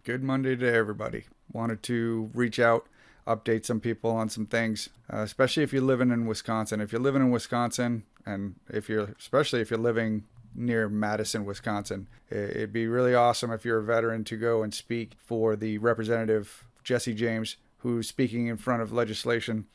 Good Monday to everybody. Wanted to reach out, update some people on some things, especially if you're living in Wisconsin. If you're living in Wisconsin, and especially if you're living near Madison, Wisconsin, it'd be really awesome if you're a veteran to go and speak for the representative Jesse James, who's speaking in front of legislation.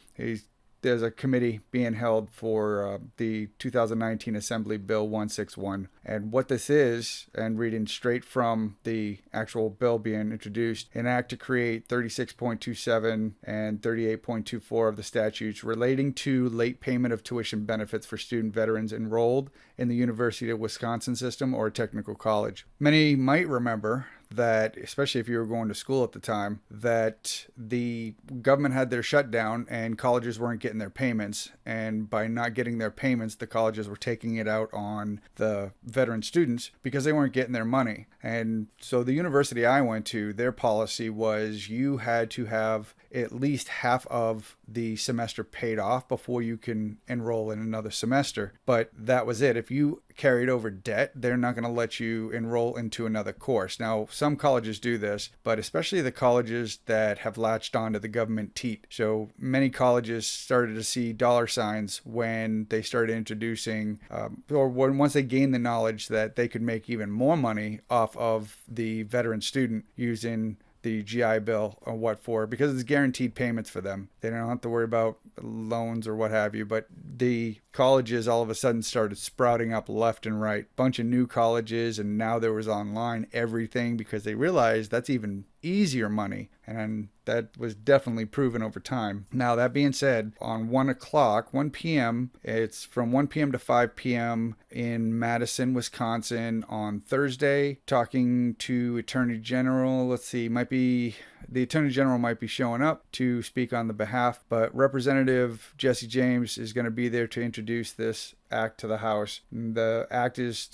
There's a committee being held for the 2019 Assembly Bill 161. And what this is, and reading straight from the actual bill being introduced, an act to create 36.27 and 38.24 of the statutes relating to late payment of tuition benefits for student veterans enrolled in the University of Wisconsin system or technical college. Many might remember that, especially if you were going to school at the time, that the government had their shutdown and colleges weren't getting their payments. And by not getting their payments, the colleges were taking it out on the veteran students because they weren't getting their money. And so the university I went to, their policy was you had to have at least half of the semester paid off before you can enroll in another semester. But that was it. If you carried over debt, they're not going to let you enroll into another course. Now, some colleges do this, but especially the colleges that have latched onto the government teat. So many colleges started to see dollar signs when they started introducing, once they gained the knowledge that they could make even more money off of the veteran student using the GI Bill or what for, because it's guaranteed payments for them. They don't have to worry about loans or what have you. But the colleges all of a sudden started sprouting up left and right. Bunch of new colleges, and now there was online everything because they realized that's even easier money. And that was definitely proven over time. Now, that being said, on 1 p.m., it's from 1 p.m. to 5 p.m. in Madison, Wisconsin on Thursday, talking to Attorney General. Let's see, the Attorney General might be showing up to speak on the behalf, but Representative Jesse James is going to be there to introduce this act to the House. The act is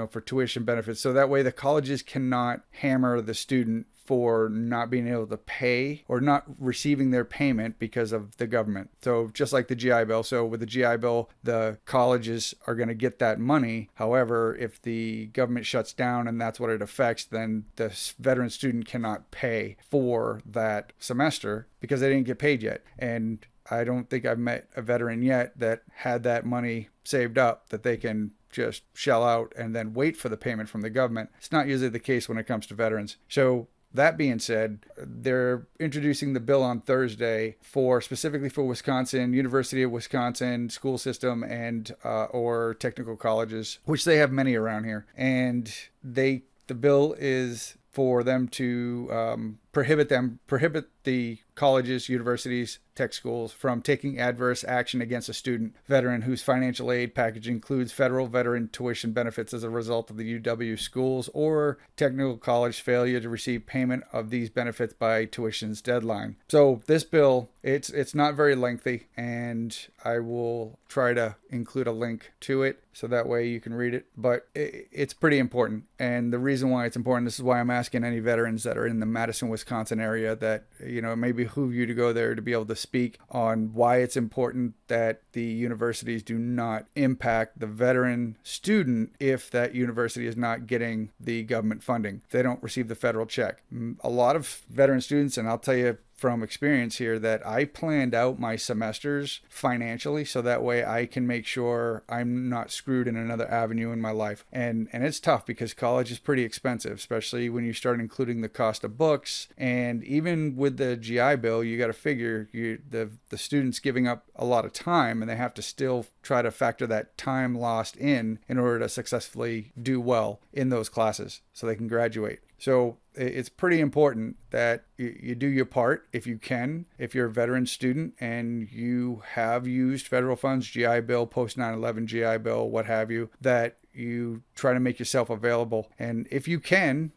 for tuition benefits. So that way the colleges cannot hammer the student for not being able to pay or not receiving their payment because of the government. So just like the GI Bill. So with the GI Bill, the colleges are going to get that money. However, if the government shuts down and that's what it affects, then the veteran student cannot pay for that semester because they didn't get paid yet. And I don't think I've met a veteran yet that had that money saved up that they can just shell out and then wait for the payment from the government. It's not usually the case when it comes to veterans. So that being said, they're introducing the bill on Thursday specifically for Wisconsin, University of Wisconsin school system and or technical colleges, which they have many around here. And the bill is for them to prohibit the colleges, universities, tech schools from taking adverse action against a student veteran whose financial aid package includes federal veteran tuition benefits as a result of the UW schools or technical college failure to receive payment of these benefits by tuition's deadline. So this bill, it's not very lengthy, and I will try to include a link to it so that way you can read it. But it's pretty important, and the reason why it's important, this is why I'm asking any veterans that are in the Madison, Wisconsin area that it may behoove you to go there to be able to speak on why it's important that the universities do not impact the veteran student if that university is not getting the government funding. They don't receive the federal check. A lot of veteran students, and I'll tell you from experience here, that I planned out my semesters financially so that way I can make sure I'm not screwed in another avenue in my life. And it's tough because college is pretty expensive, especially when you start including the cost of books. And even with the GI Bill, you got to figure the student's giving up a lot of time, and they have to still try to factor that time lost in order to successfully do well in those classes so they can graduate. So it's pretty important that you do your part if you can. If you're a veteran student and you have used federal funds, GI Bill, post 9/11 GI Bill, what have you, that you try to make yourself available. And if you can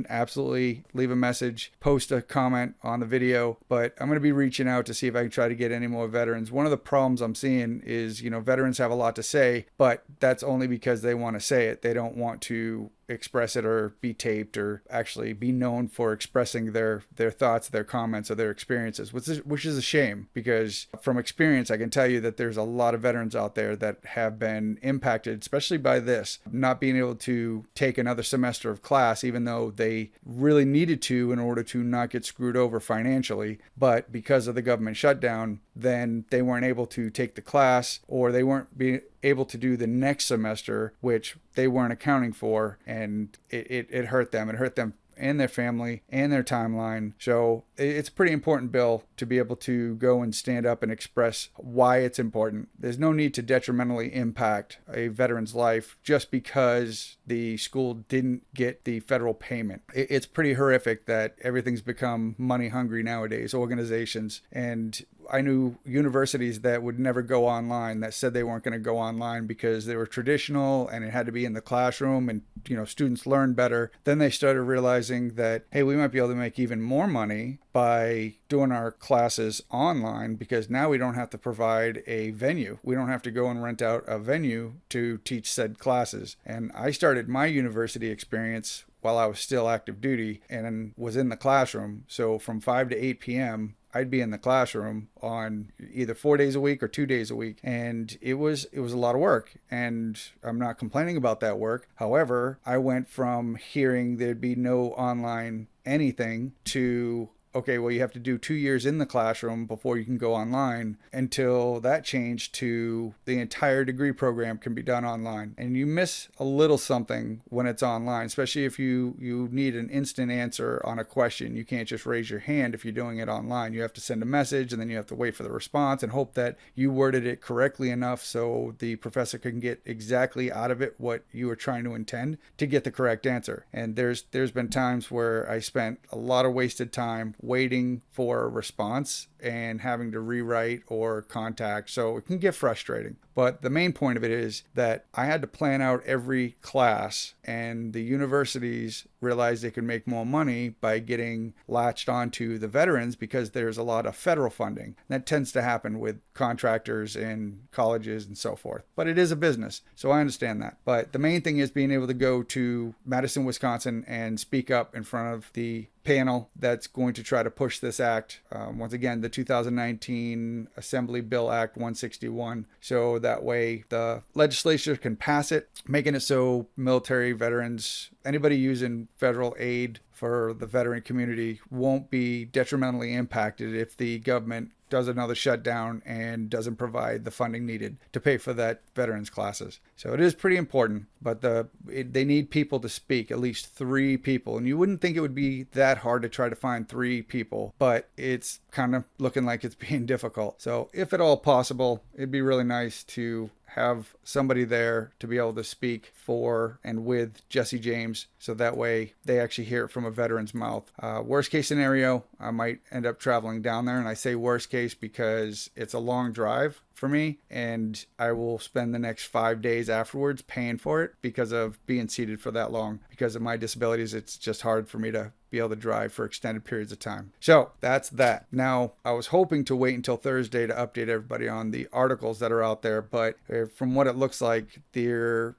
absolutely leave a message, post a comment on the video. But I'm going to be reaching out to see if I can try to get any more veterans. One of the problems I'm seeing is, veterans have a lot to say, but that's only because they want to say it. They don't want to express it or be taped or actually be known for expressing their thoughts, their comments, or their experiences, which is a shame, because from experience, I can tell you that there's a lot of veterans out there that have been impacted, especially by this, not being able to take another semester of class, even though they really needed to in order to not get screwed over financially. But because of the government shutdown, then they weren't able to take the class, or they weren't being able to do the next semester, which they weren't accounting for, and it hurt them. It hurt them and their family and their timeline. So it's a pretty important bill to be able to go and stand up and express why it's important. There's no need to detrimentally impact a veteran's life just because the school didn't get the federal payment. It's pretty horrific that everything's become money hungry nowadays, organizations. And I knew universities that would never go online, that said they weren't going to go online because they were traditional and it had to be in the classroom, and students learn better. Then they started realizing that, hey, we might be able to make even more money by doing our classes online, because now we don't have to provide a venue. We don't have to go and rent out a venue to teach said classes. And I started my university experience while I was still active duty and was in the classroom. So from 5 to 8 p.m., I'd be in the classroom on either 4 days a week or 2 days a week. And it was a lot of work, and I'm not complaining about that work. However, I went from hearing there'd be no online anything to, okay, well, you have to do 2 years in the classroom before you can go online, until that changed to the entire degree program can be done online. And you miss a little something when it's online, especially if you need an instant answer on a question. You can't just raise your hand if you're doing it online. You have to send a message, and then you have to wait for the response and hope that you worded it correctly enough so the professor can get exactly out of it what you were trying to intend to get the correct answer. And there's been times where I spent a lot of wasted time waiting for a response and having to rewrite or contact. So it can get frustrating. But the main point of it is that I had to plan out every class, and the universities realized they could make more money by getting latched onto the veterans because there's a lot of federal funding. That tends to happen with contractors and colleges and so forth. But it is a business, so I understand that. But the main thing is being able to go to Madison, Wisconsin and speak up in front of the panel that's going to try to push this act. Once again, the 2019 Assembly Bill Act 161. So that way the legislature can pass it, making it so military veterans, anybody using federal aid for the veteran community, won't be detrimentally impacted if the government does another shutdown and doesn't provide the funding needed to pay for that veterans classes. So it is pretty important, but they need people to speak, at least 3 people. And you wouldn't think it would be that hard to try to find 3 people, but it's kind of looking like it's being difficult. So if at all possible, it'd be really nice to have somebody there to be able to speak for and with Jesse James, so that way they actually hear it from a veteran's mouth. Worst case scenario, I might end up traveling down there, and I say worst case because it's a long drive for me, and I will spend the next 5 days afterwards paying for it because of being seated for that long. Because of my disabilities, it's just hard for me to be able to drive for extended periods of time. So that's that. Now, I was hoping to wait until Thursday to update everybody on the articles that are out there, but from what it looks like, the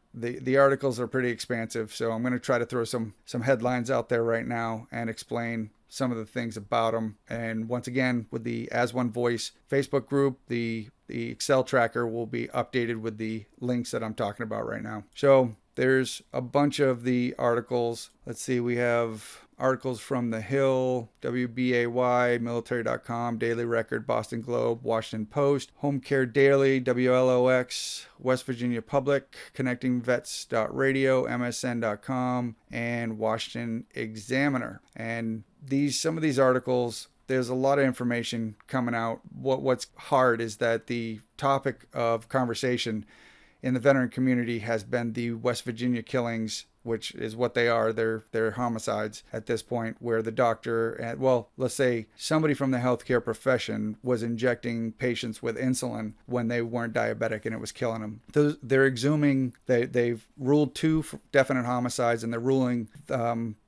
articles are pretty expansive. So I'm going to try to throw some headlines out there right now and explain some of the things about them. And once again, with the As One Voice Facebook group, the Excel tracker will be updated with the links that I'm talking about right now. So there's a bunch of the articles. Let's see, we have articles from The Hill, WBAY, Military.com, Daily Record, Boston Globe, Washington Post, Home Care Daily, WLOX, West Virginia Public, ConnectingVets.radio, MSN.com, and Washington Examiner. And some of these articles, there's a lot of information coming out. What's hard is that the topic of conversation in the veteran community has been the West Virginia killings, which is what they are. They're homicides at this point, where the doctor, let's say somebody from the healthcare profession was injecting patients with insulin when they weren't diabetic and it was killing them. They're exhuming, they've ruled 2 definite homicides, and they're ruling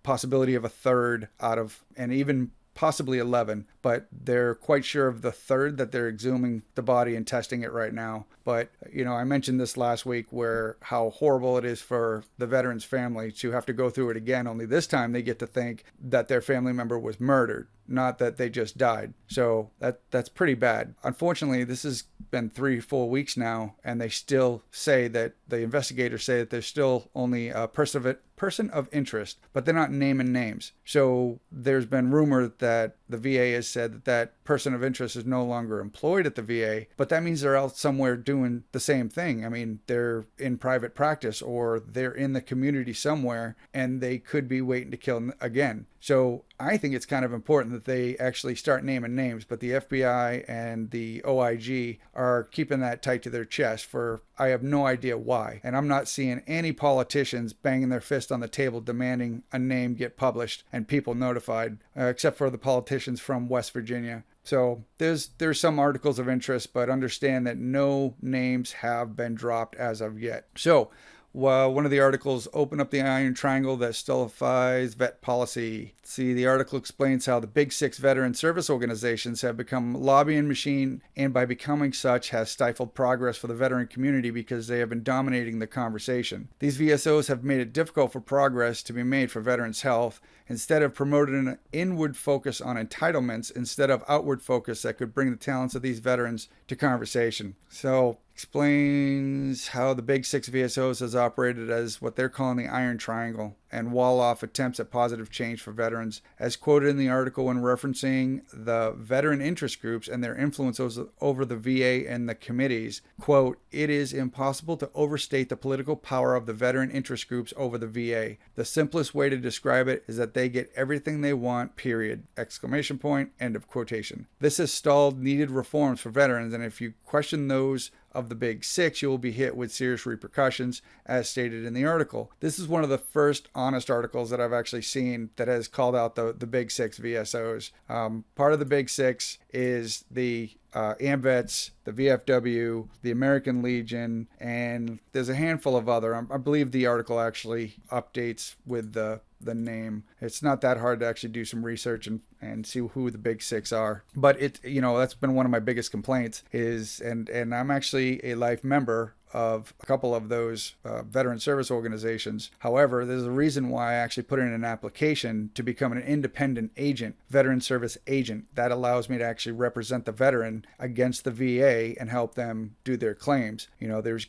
possibility of a third out of, and even possibly 11, but they're quite sure of the third that they're exhuming the body and testing it right now. But, I mentioned this last week where how horrible it is for the veteran's family to have to go through it again, only this time they get to think that their family member was murdered, not that they just died. So that's pretty bad. Unfortunately, this has been 3-4 weeks now, and they still say that the investigators say that there's still only a person of interest, but they're not naming names. So there's been rumor that the VA has said that that person of interest is no longer employed at the VA, but that means they're out somewhere doing the same thing. I mean, they're in private practice or they're in the community somewhere, and they could be waiting to kill again. So I think it's kind of important that they actually start naming names, but the FBI and the OIG are keeping that tight to their chest for I have no idea why. And I'm not seeing any politicians banging their fist on the table demanding a name get published and people notified, except for the politicians from West Virginia. So there's some articles of interest, but understand that no names have been dropped as of yet. So one of the articles, open up the iron triangle that stultifies vet policy. See, the article explains how the Big Six veteran service organizations have become a lobbying machine, and by becoming such has stifled progress for the veteran community because they have been dominating the conversation. These VSOs have made it difficult for progress to be made for veterans' health. Instead of promoting an inward focus on entitlements instead of outward focus that could bring the talents of these veterans to conversation. So explains how the Big Six VSOs has operated as what they're calling the Iron Triangle and wall off attempts at positive change for veterans. As quoted in the article when referencing the veteran interest groups and their influence over the VA and the committees, quote, "It is impossible to overstate the political power of the veteran interest groups over the VA. The simplest way to describe it is that they get everything they want, period. Exclamation point, end of quotation. This has stalled needed reforms for veterans, and if you question those of the Big Six, you will be hit with serious repercussions, as stated in the article." This is one of the first honest articles that I've actually seen that has called out the Big Six VSOs. Part of the Big Six is the AMVETS, the VFW, the American Legion, and there's a handful of other. I believe the article actually updates with the name. It's not that hard to actually do some research and see who the Big Six are. But that's been one of my biggest complaints is, and I'm actually a life member of a couple of those veteran service organizations. However, there's a reason why I actually put in an application to become an independent agent, veteran service agent. That allows me to actually represent the veteran against the VA and help them do their claims. There's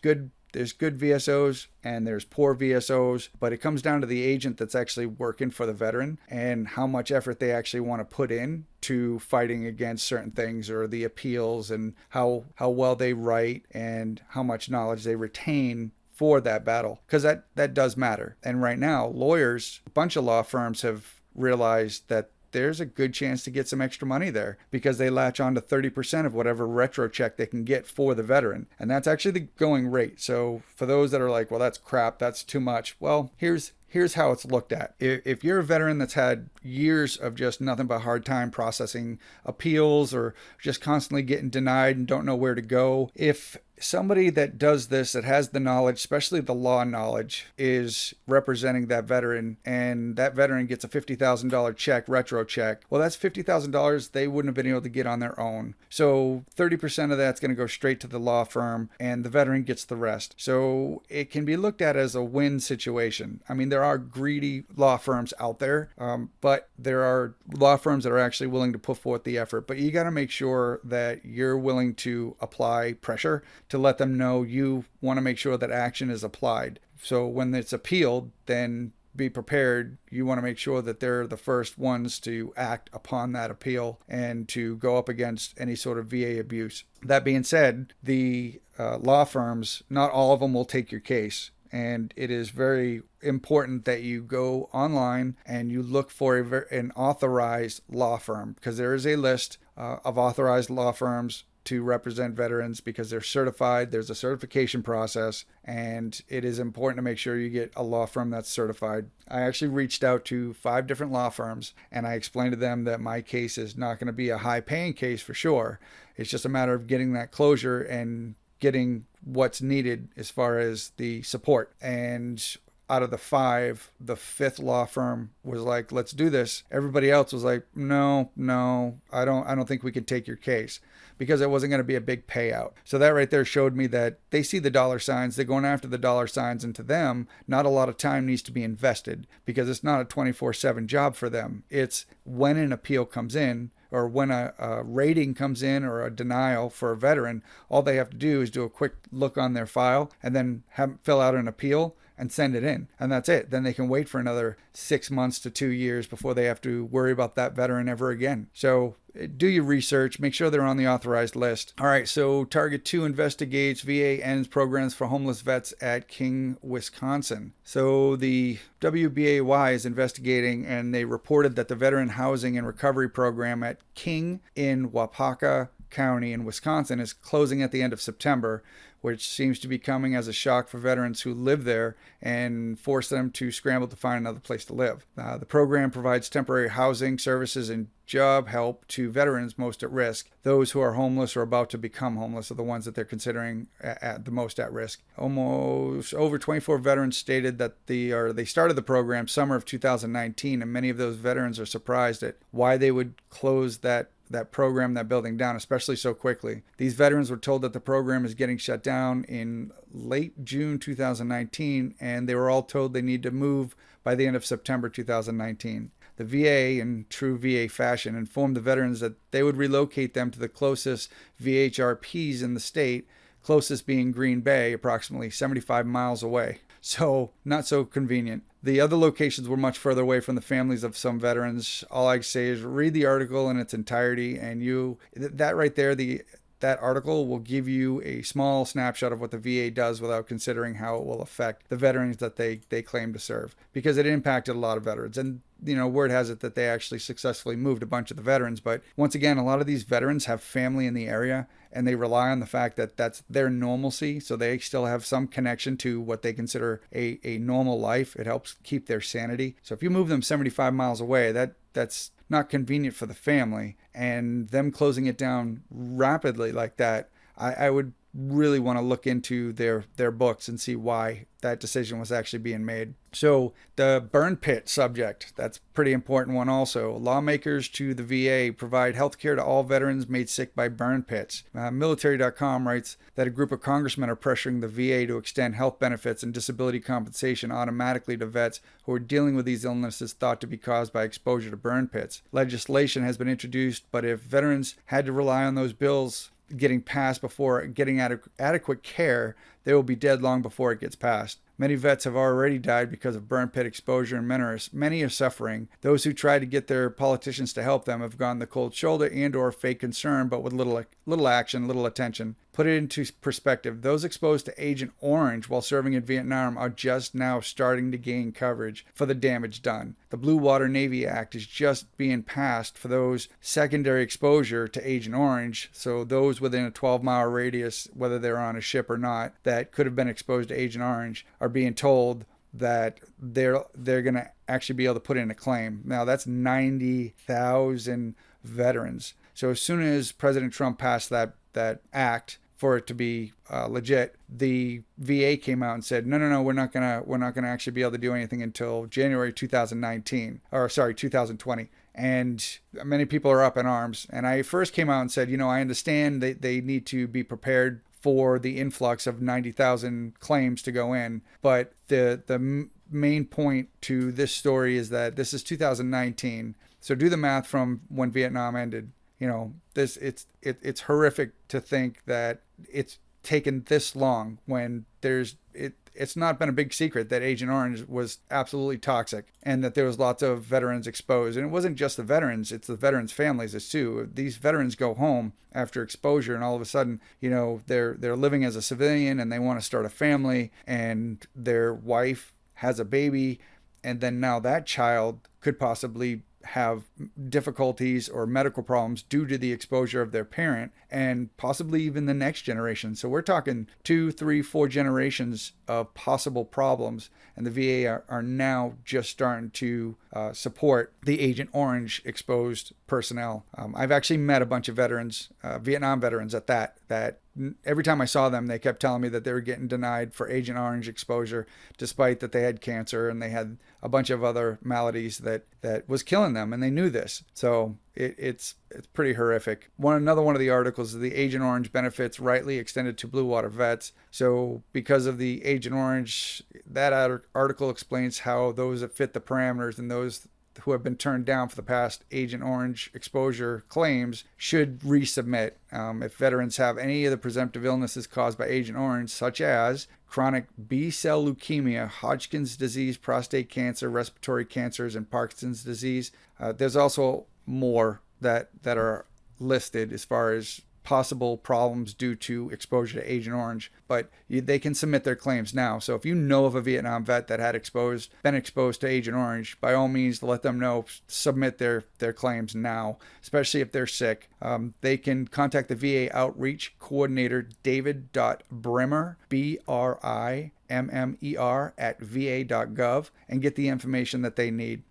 good VSOs and there's poor VSOs, but it comes down to the agent that's actually working for the veteran and how much effort they actually want to put in to fighting against certain things or the appeals and how well they write and how much knowledge they retain for that battle, because that does matter. And right now, lawyers, a bunch of law firms have realized that there's a good chance to get some extra money there because they latch on to 30% of whatever retro check they can get for the veteran. And that's actually the going rate. So for those that are like, well, that's crap, that's too much. Well, here's how it's looked at. If you're a veteran that's had years of just nothing but hard time processing appeals or just constantly getting denied and don't know where to go, if somebody that does this, that has the knowledge, especially the law knowledge, is representing that veteran and that veteran gets a $50,000 check, retro check, well, that's $50,000 they wouldn't have been able to get on their own. So 30% of that's going to go straight to the law firm and the veteran gets the rest. So it can be looked at as a win situation. I mean, there are greedy law firms out there, but there are law firms that are actually willing to put forth the effort. But you got to make sure that you're willing to apply pressure to let them know you want to make sure that action is applied. So when it's appealed, then be prepared. You want to make sure that they're the first ones to act upon that appeal and to go up against any sort of VA abuse. That being said, the law firms, not all of them will take your case. And it is very important that you go online and you look for an authorized law firm, because there is a list of authorized law firms to represent veterans because they're certified. There's a certification process, and it is important to make sure you get a law firm that's certified. I actually reached out to 5 different law firms, and I explained to them that my case is not going to be a high-paying case for sure. It's just a matter of getting that closure and getting what's needed as far as the support. And out of the 5, the 5th law firm was like, let's do this. Everybody else was like, no, I don't think we can take your case, because it wasn't going to be a big payout. So that right there showed me that they see the dollar signs, they're going after the dollar signs, and to them, not a lot of time needs to be invested, because it's not a 24/7 job for them. It's when an appeal comes in, or when a rating comes in, or a denial for a veteran, all they have to do is do a quick look on their file and then fill out an appeal and send it in. And that's it. Then they can wait for another 6 months to 2 years before they have to worry about that veteran ever again. So do your research. Make sure they're on the authorized list. All right, so Target 2 investigates VA ends programs for homeless vets at King, Wisconsin. So the WBAY is investigating, and they reported that the Veteran Housing and Recovery Program at King in Waupaca County in Wisconsin is closing at the end of September, which seems to be coming as a shock for veterans who live there and force them to scramble to find another place to live. The program provides temporary housing services and job help to veterans most at risk. Those who are homeless or about to become homeless are the ones that they're considering at the most at risk. Almost over 24 veterans stated that they started the program summer of 2019, and many of those veterans are surprised at why they would close that program, that building down, especially so quickly. These veterans were told that the program is getting shut down in late June 2019, and they were all told they need to move by the end of September 2019. The VA, in true VA fashion, informed the veterans that they would relocate them to the closest VHRPs in the state, closest being Green Bay, approximately 75 miles away. So, not so convenient. The other locations were much further away from the families of some veterans. All I say is read the article in its entirety, and that right there, that article will give you a small snapshot of what the VA does without considering how it will affect the veterans that they claim to serve, because it impacted a lot of veterans. And word has it that they actually successfully moved a bunch of the veterans. But once again, a lot of these veterans have family in the area, and they rely on the fact that that's their normalcy. So they still have some connection to what they consider a normal life. It helps keep their sanity. So if you move them 75 miles away, that's not convenient for the family. And them closing it down rapidly like that, I would really want to look into their books and see why that decision was actually being made. So the burn pit subject, that's a pretty important one also. Lawmakers to the VA provide health care to all veterans made sick by burn pits. Military.com writes that a group of congressmen are pressuring the VA to extend health benefits and disability compensation automatically to vets who are dealing with these illnesses thought to be caused by exposure to burn pits. Legislation has been introduced, but if veterans had to rely on those bills getting passed before getting adequate care, they will be dead long before it gets passed. Many vets have already died because of burn pit exposure, and many are suffering. Those who try to get their politicians to help them have gotten the cold shoulder and or fake concern, but with little action, little attention. Put it into perspective. Those exposed to Agent Orange while serving in Vietnam are just now starting to gain coverage for the damage done. The Blue Water Navy Act is just being passed for those secondary exposure to Agent Orange, so those within a 12-mile radius, whether they're on a ship or not, that could have been exposed to Agent Orange, are being told that they're going to actually be able to put in a claim. Now, that's 90,000 veterans. So as soon as President Trump passed that act for it to be legit, the VA came out and said, no, we're not gonna actually be able to do anything until January 2020. And many people are up in arms. And I first came out and said, I understand they need to be prepared for the influx of 90,000 claims to go in. But the main point to this story is that this is 2019. So do the math from when Vietnam ended. It's horrific to think that it's taken this long when it's not been a big secret that Agent Orange was absolutely toxic and that there was lots of veterans exposed. And it wasn't just the veterans, it's the veterans' families as too. These veterans go home after exposure and all of a sudden, they're living as a civilian and they want to start a family, and their wife has a baby, and then now that child could possibly have difficulties or medical problems due to the exposure of their parent, and possibly even the next generation. So we're talking 2, 3, 4 generations of possible problems, and the VA are now just starting to support the Agent Orange exposed personnel. I've actually met a bunch of veterans, Vietnam veterans at that that every time I saw them, they kept telling me that they were getting denied for Agent Orange exposure, despite that they had cancer and they had a bunch of other maladies that was killing them, and they knew this. So it's pretty horrific. Another one of the articles is the Agent Orange benefits rightly extended to Blue Water vets. So because of the Agent Orange, that article explains how those that fit the parameters and those who have been turned down for the past Agent Orange exposure claims should resubmit. If veterans have any of the presumptive illnesses caused by Agent Orange, such as chronic B-cell leukemia, Hodgkin's disease, prostate cancer, respiratory cancers, and Parkinson's disease. There's also more that are listed as far as possible problems due to exposure to Agent Orange, but they can submit their claims now. So if you know of a Vietnam vet that had been exposed to Agent Orange, by all means, let them know, submit their claims now, especially if they're sick. They can contact the VA Outreach Coordinator, David.Brimmer, BRIMMER, at va.gov, and get the information that they need.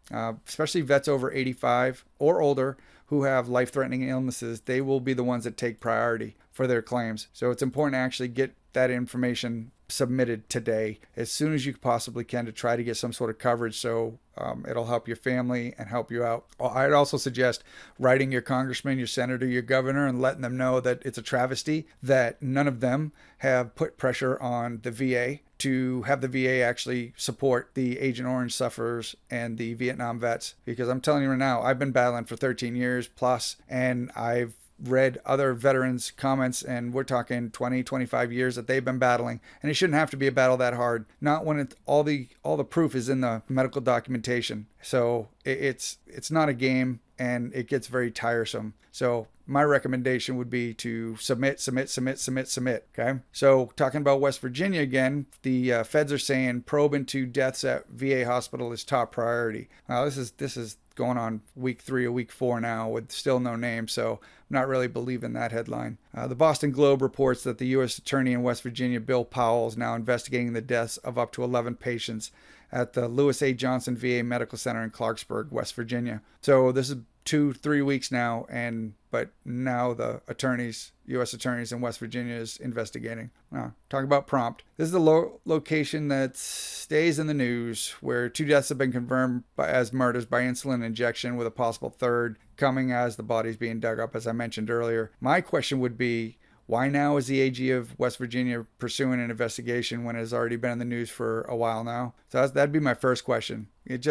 Especially vets over 85 or older who have life-threatening illnesses, they will be the ones that take priority for their claims. So it's important to actually get that information submitted today as soon as you possibly can to try to get some sort of coverage, so it'll help your family and help you out. I'd also suggest writing your congressman, your senator, your governor, and letting them know that it's a travesty that none of them have put pressure on the VA to have the VA actually support the Agent Orange sufferers and the Vietnam vets. Because I'm telling you right now, I've been battling for 13 years plus, and I've read other veterans' comments, and we're talking 20, 25 years that they've been battling, and it shouldn't have to be a battle that hard. Not when all the proof is in the medical documentation. So it's not a game, and it gets very tiresome. So my recommendation would be to submit. Okay. So talking about West Virginia again, the feds are saying probe into deaths at VA hospital is top priority. Now this is going on week 3 or week 4 now with still no name, so I'm not really believing that headline. The Boston Globe reports that the U.S. Attorney in West Virginia, Bill Powell, is now investigating the deaths of up to 11 patients at the Lewis A. Johnson VA Medical Center in Clarksburg, West Virginia. So this is 2-3 weeks now, but now the U.S. attorneys in West Virginia is investigating. Talk about prompt. This is the location that stays in the news, where 2 deaths have been confirmed as murders by insulin injection, with a possible third coming as the body's being dug up, as I mentioned earlier. My question would be, why now is the AG of West Virginia pursuing an investigation when it has already been in the news for a while now? So that'd be my first question. It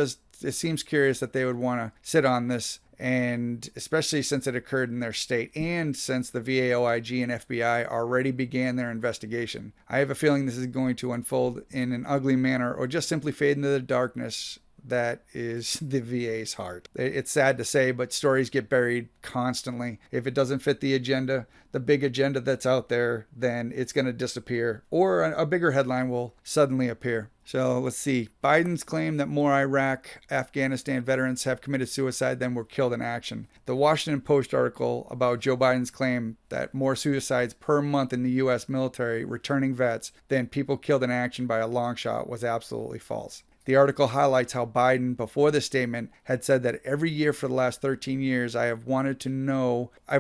seems curious that they would want to sit on this, and especially since it occurred in their state and since the VA, OIG, and FBI already began their investigation. I have a feeling this is going to unfold in an ugly manner, or just simply fade into the darkness that is the VA's heart. It's sad to say, but stories get buried constantly. If it doesn't fit the agenda, the big agenda that's out there, then it's going to disappear, or a bigger headline will suddenly appear. So let's see. Biden's claim that more Iraq, Afghanistan veterans have committed suicide than were killed in action. The Washington Post article about Joe Biden's claim that more suicides per month in the U.S. military returning vets than people killed in action by a long shot was absolutely false. The article highlights how Biden, before the statement, had said that every year for the last 13 years, I've wanted to know, I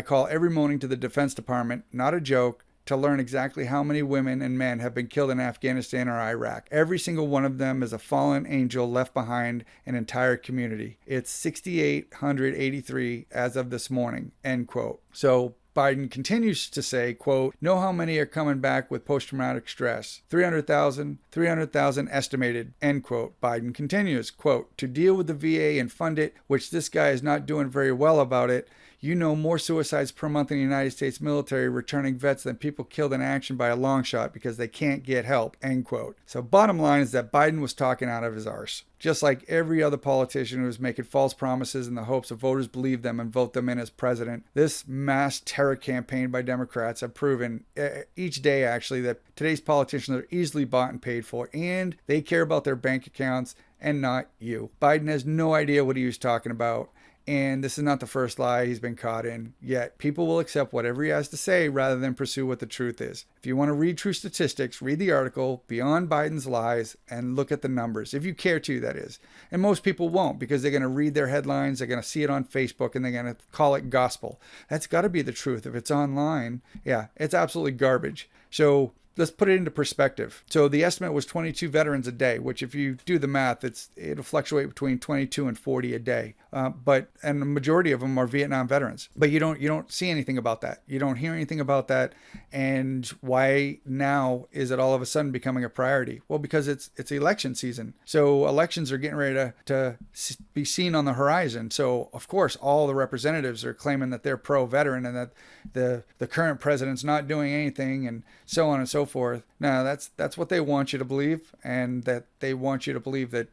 call every morning to the Defense Department, not a joke, to learn exactly how many women and men have been killed in Afghanistan or Iraq. Every single one of them is a fallen angel left behind an entire community. It's 6,883 as of this morning, end quote. So Biden continues to say, quote, know how many are coming back with post-traumatic stress? 300,000 estimated, end quote. Biden continues, quote, to deal with the VA and fund it, which this guy is not doing very well about it. You know, more suicides per month in the United States military returning vets than people killed in action by a long shot because they can't get help, end quote. So bottom line is that Biden was talking out of his arse. Just like every other politician who was making false promises in the hopes of voters believe them and vote them in as president. This mass terror campaign by Democrats have proven each day, actually, that today's politicians are easily bought and paid for, and they care about their bank accounts and not you. Biden has no idea what he was talking about, And this is not the first lie he's been caught in, yet people will accept whatever he has to say rather than pursue what the truth is. If you want to read true statistics, read the article Beyond Biden's Lies and look at the numbers, if you care to, that is. And most people won't, because they're going to read their headlines, they're going to see it on Facebook, and they're going to call it gospel. That's got to be the truth. If it's online, yeah, it's absolutely garbage. So let's put it into perspective. So the estimate was 22 veterans a day, which if you do the math, it'll fluctuate between 22 and 40 a day. And the majority of them are Vietnam veterans. But you don't see anything about that. You don't hear anything about that. And why now is it all of a sudden becoming a priority? Well, because it's election season. So elections are getting ready to be seen on the horizon. So of course, all the representatives are claiming that they're pro-veteran and that the current president's not doing anything and so on and so forth. No, that's what they want you to believe, and that they want you to believe that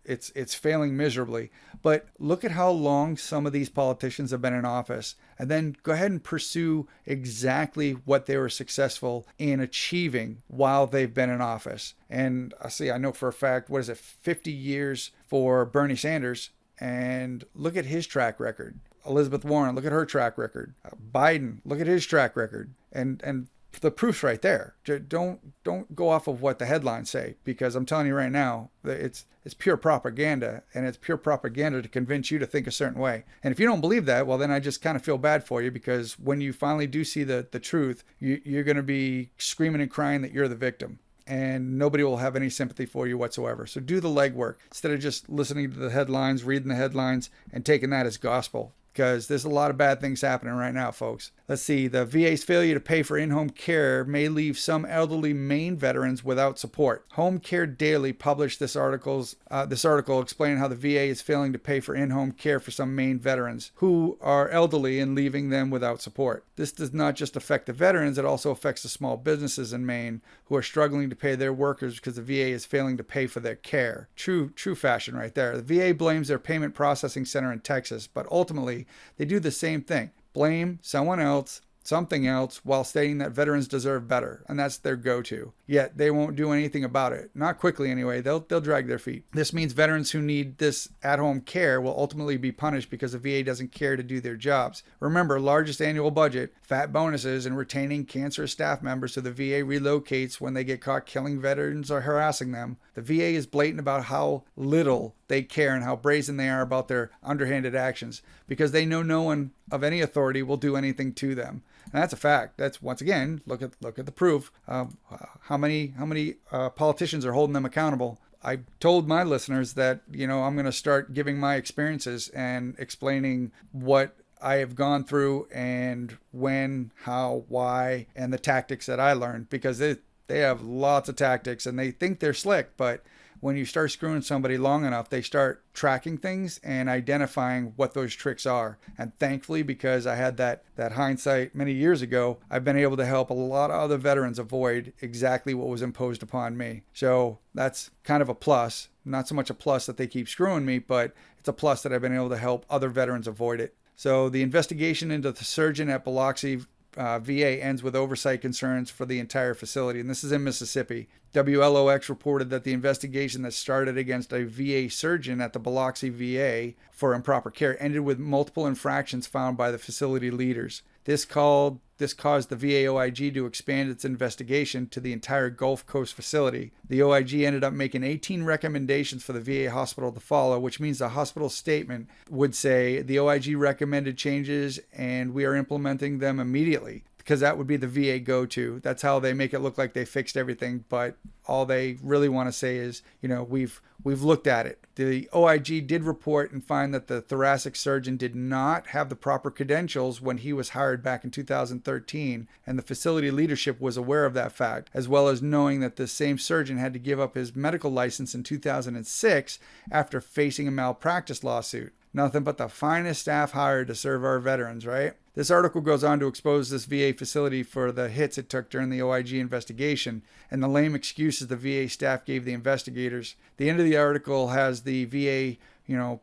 it's failing miserably. But look at how long some of these politicians have been in office, and then go ahead and pursue exactly what they were successful in achieving while they've been in office. And I know for a fact, 50 years for Bernie Sanders, and look at his track record. Elizabeth Warren, look at her track record. Biden, look at his track record. And the proof's right there. Don't go off of what the headlines say, because I'm telling you right now, it's pure propaganda, and it's pure propaganda to convince you to think a certain way. And if you don't believe that, well, then I just kind of feel bad for you, because when you finally do see the truth, you're going to be screaming and crying that you're the victim, and nobody will have any sympathy for you whatsoever. So do the legwork instead of just listening to the headlines, reading the headlines, and taking that as gospel. Because there's a lot of bad things happening right now, folks. Let's see. The VA's failure to pay for in-home care may leave some elderly Maine veterans without support. Home Care Daily published this article explaining how the VA is failing to pay for in-home care for some Maine veterans who are elderly and leaving them without support. This does not just affect the veterans, it also affects the small businesses in Maine who are struggling to pay their workers because the VA is failing to pay for their care. True fashion right there. The VA blames their payment processing center in Texas, but ultimately they do the same thing. Blame someone else, something else, while stating that veterans deserve better, and that's their go-to. Yet they won't do anything about it. Not quickly anyway. They'll drag their feet. This means veterans who need this at-home care will ultimately be punished because the VA doesn't care to do their jobs. Remember, largest annual budget, fat bonuses, and retaining cancerous staff members, so the VA relocates when they get caught killing veterans or harassing them. The VA is blatant about how little they care and how brazen they are about their underhanded actions, because they know no one of any authority will do anything to them. And that's a fact. That's, once again, look at the proof. How many politicians are holding them accountable? I told my listeners that, I'm going to start giving my experiences and explaining what I have gone through and when, how, why, and the tactics that I learned, because they have lots of tactics and they think they're slick, but when you start screwing somebody long enough, they start tracking things and identifying what those tricks are. And thankfully, because I had that hindsight many years ago, I've been able to help a lot of other veterans avoid exactly what was imposed upon me. So that's kind of a plus. Not so much a plus that they keep screwing me, but it's a plus that I've been able to help other veterans avoid it. So the investigation into the surgeon at Biloxi VA ends with oversight concerns for the entire facility, and this is in Mississippi. WLOX reported that the investigation that started against a VA surgeon at the Biloxi VA for improper care ended with multiple infractions found by the facility leaders. This caused the VA OIG to expand its investigation to the entire Gulf Coast facility. The OIG ended up making 18 recommendations for the VA hospital to follow, which means the hospital statement would say the OIG recommended changes and we are implementing them immediately, because that would be the VA go-to. That's how they make it look like they fixed everything, but all they really want to say is, we've looked at it. The OIG did report and find that the thoracic surgeon did not have the proper credentials when he was hired back in 2013, and the facility leadership was aware of that fact, as well as knowing that the same surgeon had to give up his medical license in 2006 after facing a malpractice lawsuit. Nothing but the finest staff hired to serve our veterans, right? This article goes on to expose this VA facility for the hits it took during the OIG investigation and the lame excuses the VA staff gave the investigators. The end of the article has the VA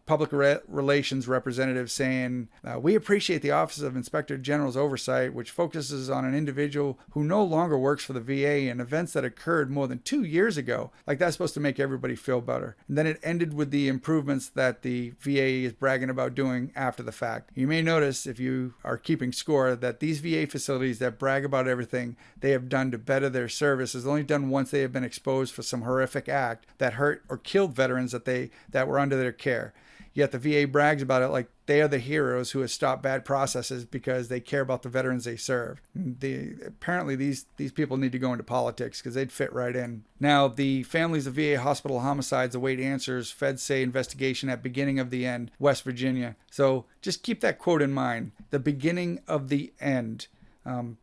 public relations representatives saying, we appreciate the Office of Inspector General's oversight, which focuses on an individual who no longer works for the VA and events that occurred more than 2 years ago. Like, that's supposed to make everybody feel better. And then it ended with the improvements that the VA is bragging about doing after the fact. You may notice, if you are keeping score, that these VA facilities that brag about everything they have done to better their service is only done once they have been exposed for some horrific act that hurt or killed veterans that were under their care. Yet the VA brags about it like they are the heroes who have stopped bad processes because they care about the veterans they serve. Apparently these people need to go into politics because they'd fit right in. Now, the families of VA hospital homicides await answers. Feds say investigation at beginning of the end, West Virginia. So just keep that quote in mind, the beginning of the end.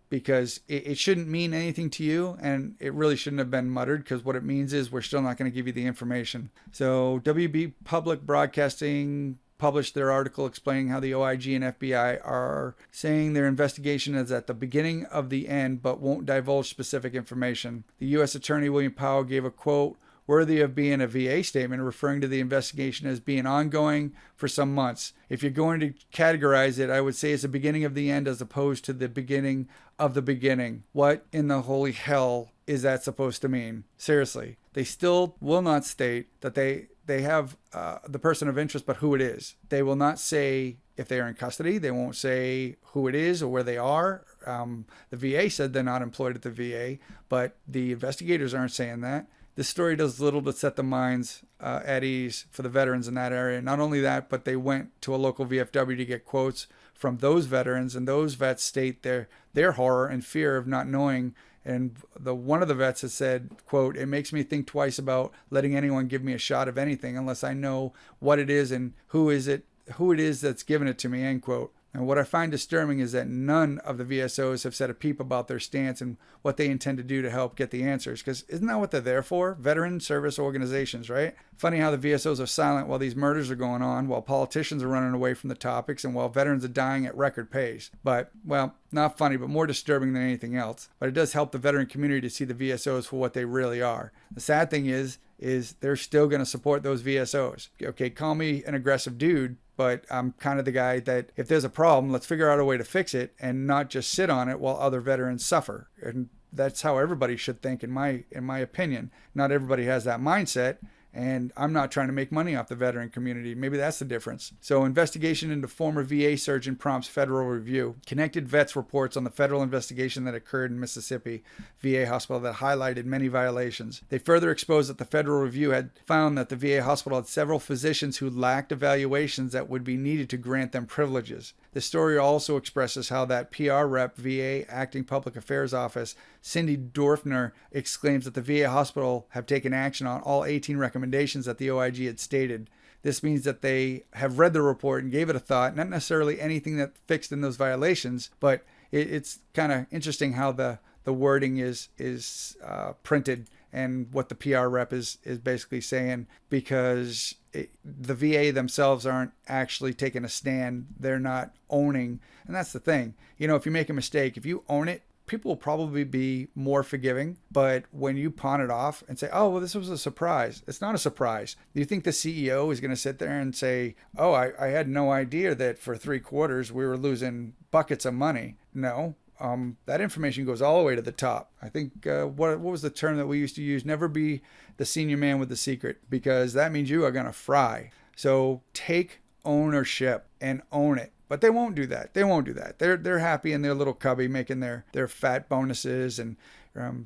Because it shouldn't mean anything to you, and it really shouldn't have been muttered, because what it means is we're still not going to give you the information. So WB Public Broadcasting published their article explaining how the OIG and FBI are saying their investigation is at the beginning of the end, but won't divulge specific information. The U.S. Attorney William Powell gave a quote worthy of being a VA statement, referring to the investigation as being ongoing for some months. If you're going to categorize it, I would say it's the beginning of the end as opposed to the beginning of the beginning. What in the holy hell is that supposed to mean? Seriously, they still will not state that they have the person of interest, but who it is. They will not say if they are in custody. They won't say who it is or where they are. The VA said they're not employed at the VA, but the investigators aren't saying that. This story does little to set the minds at ease for the veterans in that area. Not only that, but they went to a local VFW to get quotes from those veterans, and those vets state their horror and fear of not knowing. And one of the vets has said, quote, "It makes me think twice about letting anyone give me a shot of anything unless I know what it is and who it is that's given it to me," end quote. And what I find disturbing is that none of the VSOs have said a peep about their stance and what they intend to do to help get the answers. Because isn't that what they're there for? Veteran service organizations, right? Funny how the VSOs are silent while these murders are going on, while politicians are running away from the topics, and while veterans are dying at record pace. But, well, not funny, but more disturbing than anything else. But it does help the veteran community to see the VSOs for what they really are. The sad thing is they're still going to support those VSOs. Okay, call me an aggressive dude, but I'm kind of the guy that if there's a problem, let's figure out a way to fix it and not just sit on it while other veterans suffer. And that's how everybody should think, in my opinion. Not everybody has that mindset. And I'm not trying to make money off the veteran community. Maybe that's the difference. So, investigation into former VA surgeon prompts federal review. Connected Vets reports on the federal investigation that occurred in Mississippi VA hospital that highlighted many violations. They further exposed that the federal review had found that the VA hospital had several physicians who lacked evaluations that would be needed to grant them privileges. The story also expresses how that PR rep, VA Acting Public Affairs Office, Cindy Dorfner, exclaims that the VA hospital have taken action on all 18 recommendations that the OIG had stated. This means that they have read the report and gave it a thought, not necessarily anything that fixed in those violations, but it's kind of interesting how the wording is printed and what the PR rep is basically saying, because the VA themselves aren't actually taking a stand. They're not owning. And that's the thing. If you make a mistake, if you own it, people will probably be more forgiving. But when you pawn it off and say, oh, well, this was a surprise. It's not a surprise. Do you think the CEO is going to sit there and say, oh, I had no idea that for 3 quarters we were losing buckets of money? No. That information goes all the way to the top. I think, what was the term that we used to use? Never be the senior man with the secret, because that means you are going to fry. So take ownership and own it. But they won't do that. They're happy in their little cubby, making their fat bonuses and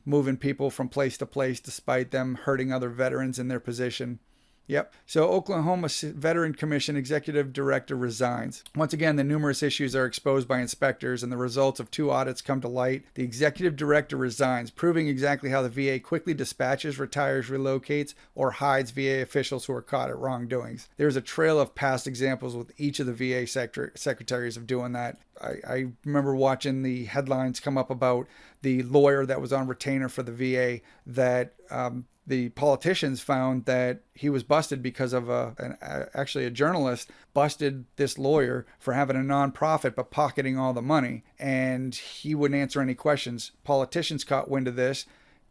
moving people from place to place despite them hurting other veterans in their position. Yep. So Oklahoma Veteran Commission Executive Director resigns. Once again, the numerous issues are exposed by inspectors, and the results of 2 audits come to light. The Executive Director resigns, proving exactly how the VA quickly dispatches, retires, relocates, or hides VA officials who are caught at wrongdoings. There's a trail of past examples with each of the VA secretaries of doing that. I remember watching the headlines come up about the lawyer that was on retainer for the VA that the politicians found that he was busted because of actually a journalist busted this lawyer for having a nonprofit but pocketing all the money, and he wouldn't answer any questions. Politicians caught wind of this,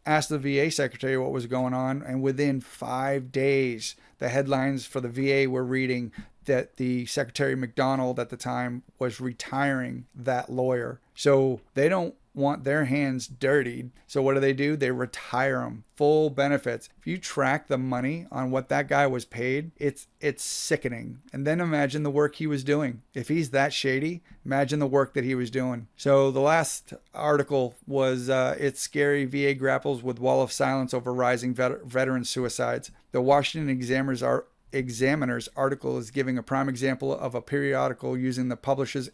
asked the VA secretary what was going on, and within 5 days, the headlines for the VA were reading that the Secretary McDonald at the time was retiring that lawyer. So they don't want their hands dirtied. So what do? They retire them. Full benefits. If you track the money on what that guy was paid, it's sickening. And then imagine the work he was doing. If he's that shady, imagine the work that he was doing. So the last article was It's Scary, VA Grapples with Wall of Silence Over Rising Veteran Suicides. The Washington Examiner's article is giving a prime example of a periodical using the publication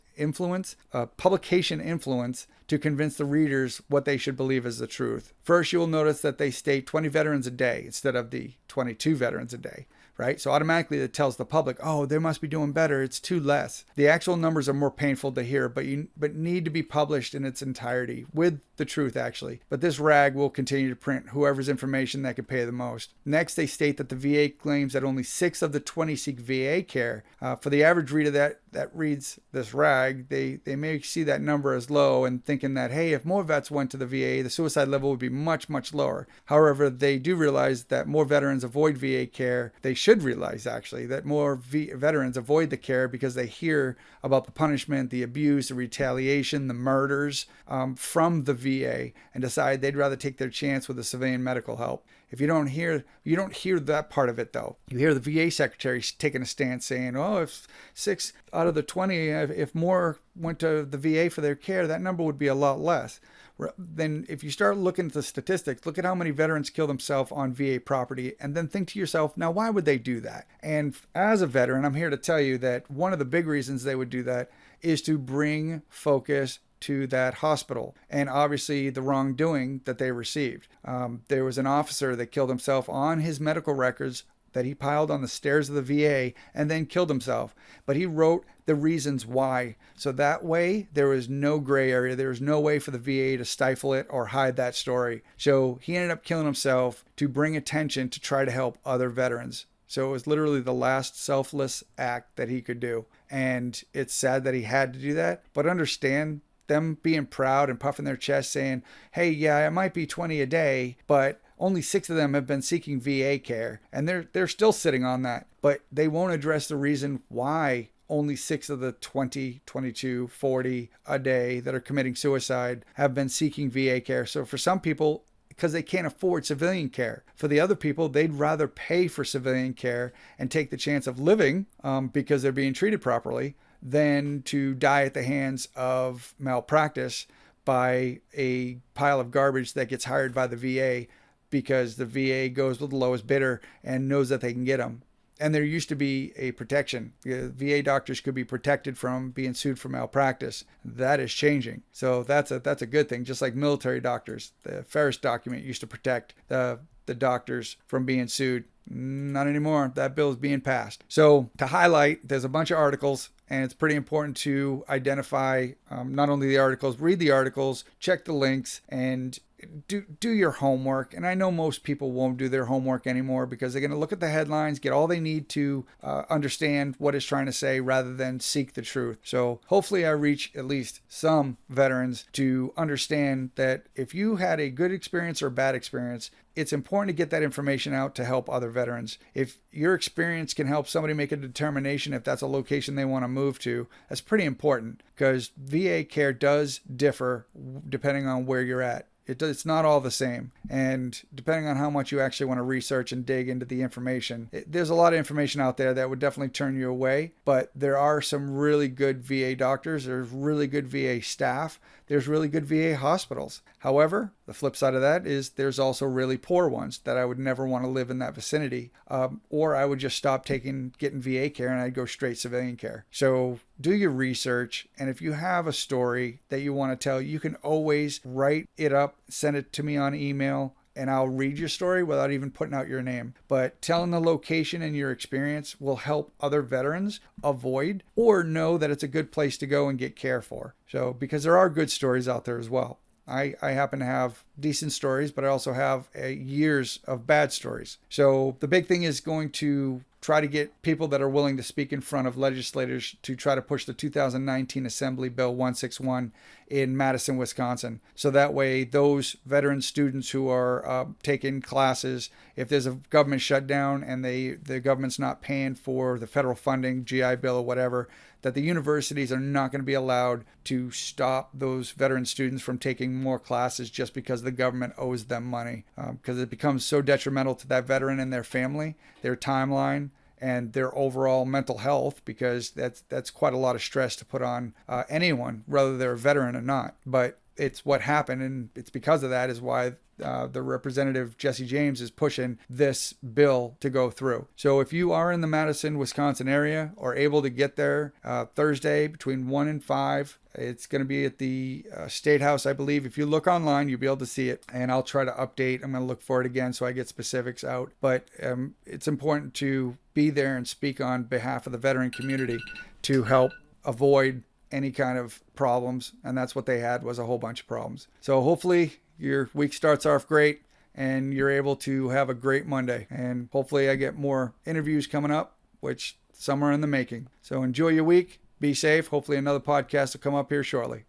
influence to convince the readers what they should believe is the truth. First, you will notice that they state 20 veterans a day instead of the 22 veterans a day, right? So automatically it tells the public, oh, they must be doing better. It's too less. The actual numbers are more painful to hear, but need to be published in its entirety with the truth, actually. But this rag will continue to print whoever's information that could pay the most. Next, they state that the VA claims that only 6 of the 20 seek VA care. For the average reader that reads this rag, they may see that number as low and thinking that, hey, if more vets went to the VA, the suicide level would be much, much lower. However, they do realize that more veterans avoid VA care. They should realize, actually, that more veterans avoid the care because they hear about the punishment, the abuse, the retaliation, the murders from the VA, and decide they'd rather take their chance with the civilian medical help. If you don't hear that part of it, though. You hear the VA secretary taking a stance saying, oh, if 6 out of the 20, if more went to the VA for their care, that number would be a lot less. Then if you start looking at the statistics, look at how many veterans kill themselves on VA property, and then think to yourself, now why would they do that? And as a veteran, I'm here to tell you that one of the big reasons they would do that is to bring focus to that hospital and obviously the wrongdoing that they received. There was an officer that killed himself on his medical records that he piled on the stairs of the VA and then killed himself. But he wrote the reasons why. So that way there was no gray area. There was no way for the VA to stifle it or hide that story. So he ended up killing himself to bring attention to try to help other veterans. So it was literally the last selfless act that he could do. And it's sad that he had to do that. But understand, them being proud and puffing their chest saying, hey, yeah, it might be 20 a day, but only 6 of them have been seeking VA care. And they're still sitting on that. But they won't address the reason why only 6 of the 20, 22, 40 a day that are committing suicide have been seeking VA care. So for some people, because they can't afford civilian care. For the other people, they'd rather pay for civilian care and take the chance of living because they're being treated properly than to die at the hands of malpractice by a pile of garbage that gets hired by the VA because the VA goes with the lowest bidder and knows that they can get them. And there used to be a protection. VA doctors could be protected from being sued for malpractice. That is changing. So that's a good thing. Just like military doctors, the Ferris document used to protect the doctors from being sued. Not anymore. That bill is being passed. So to highlight, there's a bunch of articles, and it's pretty important to identify not only the articles, read the articles, check the links, and do your homework. And I know most people won't do their homework anymore because they're going to look at the headlines, get all they need to understand what it's trying to say rather than seek the truth. So hopefully I reach at least some veterans to understand that if you had a good experience or bad experience, it's important to get that information out to help other veterans. If your experience can help somebody make a determination if that's a location they want to move to, that's pretty important because VA care does differ depending on where you're at. It's not all the same. And depending on how much you actually want to research and dig into the information, there's a lot of information out there that would definitely turn you away. But there are some really good VA doctors. There's really good VA staff. There's really good VA hospitals. However, the flip side of that is there's also really poor ones that I would never want to live in that vicinity. Or I would just stop getting VA care and I'd go straight civilian care. So do your research. And if you have a story that you want to tell, you can always write it up, send it to me on email, and I'll read your story without even putting out your name. But telling the location and your experience will help other veterans avoid or know that it's a good place to go and get care for. So, because there are good stories out there as well. I happen to have decent stories, but I also have years of bad stories. So the big thing is going to try to get people that are willing to speak in front of legislators to try to push the 2019 Assembly Bill 161 in Madison, Wisconsin. So that way, those veteran students who are taking classes, if there's a government shutdown and the government's not paying for the federal funding, GI Bill or whatever, that the universities are not going to be allowed to stop those veteran students from taking more classes just because the government owes them money. Because it becomes so detrimental to that veteran and their family, their timeline, and their overall mental health, because that's quite a lot of stress to put on anyone, whether they're a veteran or not. But it's what happened, and it's because of that is why the Representative Jesse James is pushing this bill to go through. So if you are in the Madison, Wisconsin area or able to get there Thursday between 1 and 5, it's going to be at the State House, I believe. If you look online, you'll be able to see it, and I'll try to update. I'm going to look for it again so I get specifics out. But it's important to be there and speak on behalf of the veteran community to help avoid any kind of problems, and that's what they had, was a whole bunch of problems. So hopefully your week starts off great and you're able to have a great Monday, and hopefully I get more interviews coming up, which some are in the making. So enjoy your week, be safe. Hopefully another podcast will come up here shortly.